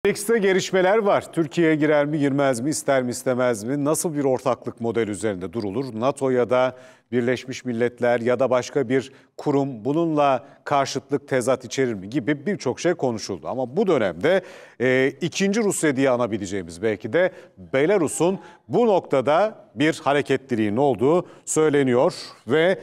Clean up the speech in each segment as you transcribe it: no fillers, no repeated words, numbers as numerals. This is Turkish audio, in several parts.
BRICS'te gelişmeler var. Türkiye girer mi girmez mi, ister mi istemez mi? Nasıl bir ortaklık model üzerinde durulur? NATO ya da Birleşmiş Milletler ya da başka bir kurum bununla karşıtlık tezat içerir mi gibi birçok şey konuşuldu. Ama bu dönemde ikinci Rusya diye anabileceğimiz belki de Belarus'un bu noktada bir hareketliliğin olduğu söyleniyor ve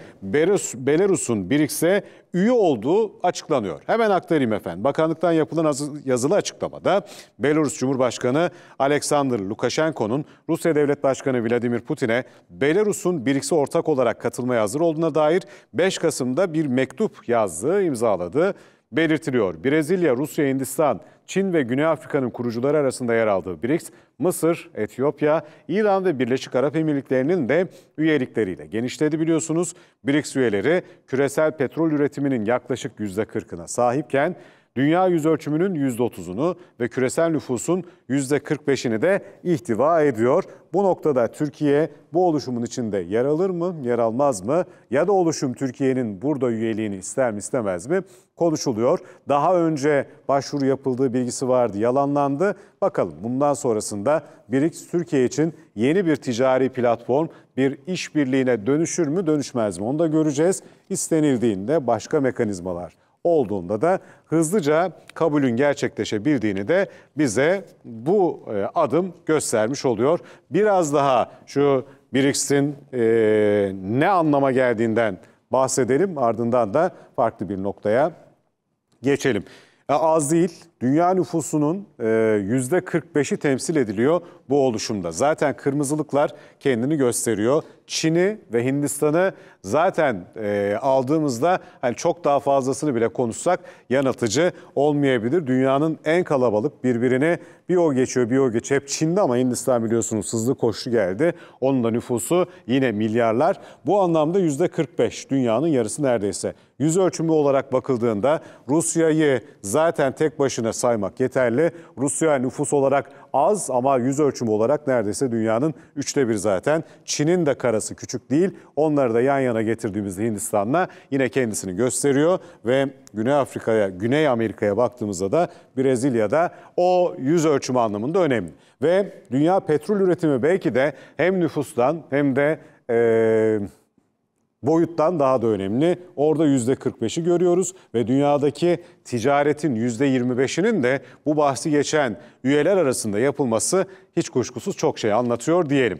Belarus'un BRICS'e üye olduğu açıklanıyor. Hemen aktarayım efendim. Bakanlıktan yapılan yazılı açıklamada Belarus Cumhurbaşkanı Alexander Lukashenko'nun Rusya Devlet Başkanı Vladimir Putin'e Belarus'un BRICS'e ortak olarak katılmaya hazır olduğuna dair 5 Kasım'da bir mektup yazdığı, imzaladığı belirtiliyor. Brezilya, Rusya, Hindistan, Çin ve Güney Afrika'nın kurucuları arasında yer aldığı BRICS, Mısır, Etiyopya, İran ve Birleşik Arap Emirlikleri'nin de üyelikleriyle genişledi biliyorsunuz. BRICS üyeleri küresel petrol üretiminin yaklaşık %40'ına sahipken dünya yüzölçümünün %30'unu ve küresel nüfusun %45'ini de ihtiva ediyor. Bu noktada Türkiye bu oluşumun içinde yer alır mı, yer almaz mı? Ya da oluşum Türkiye'nin burada üyeliğini ister mi, istemez mi? Konuşuluyor. Daha önce başvuru yapıldığı bilgisi vardı, yalanlandı. Bakalım bundan sonrasında BRICS Türkiye için yeni bir ticari platform, bir işbirliğine dönüşür mü, dönüşmez mi? Onu da göreceğiz. İstenildiğinde başka mekanizmalar olduğunda da hızlıca kabulün gerçekleşebildiğini de bize bu adım göstermiş oluyor. Biraz daha şu BRICS'in ne anlama geldiğinden bahsedelim, ardından da farklı bir noktaya geçelim. Az değil, dünya nüfusunun %45'i temsil ediliyor bu oluşumda. Zaten kırmızılıklar kendini gösteriyor. Çin'i ve Hindistan'ı zaten aldığımızda hani çok daha fazlasını bile konuşsak yanıltıcı olmayabilir. Dünyanın en kalabalık, birbirini bir o geçiyor bir o geçiyor. Hep Çin'de ama Hindistan biliyorsunuz hızlı koşu geldi. Onun da nüfusu yine milyarlar. Bu anlamda %45, dünyanın yarısı neredeyse. Yüz ölçümü olarak bakıldığında Rusya'yı zaten tek başına saymak yeterli. Rusya nüfus olarak az ama yüz ölçümü olarak neredeyse dünyanın 1/3 zaten. Çin'in de karası küçük değil. Onları da yan yana getirdiğimizde Hindistan'la yine kendisini gösteriyor ve Güney Amerika'ya baktığımızda da Brezilya'da o yüz ölçümü anlamında önemli. Ve dünya petrol üretimi belki de hem nüfustan hem de boyuttan daha da önemli. Orada %45'i görüyoruz ve dünyadaki ticaretin %25'inin de bu bahsi geçen üyeler arasında yapılması hiç kuşkusuz çok şey anlatıyor diyelim.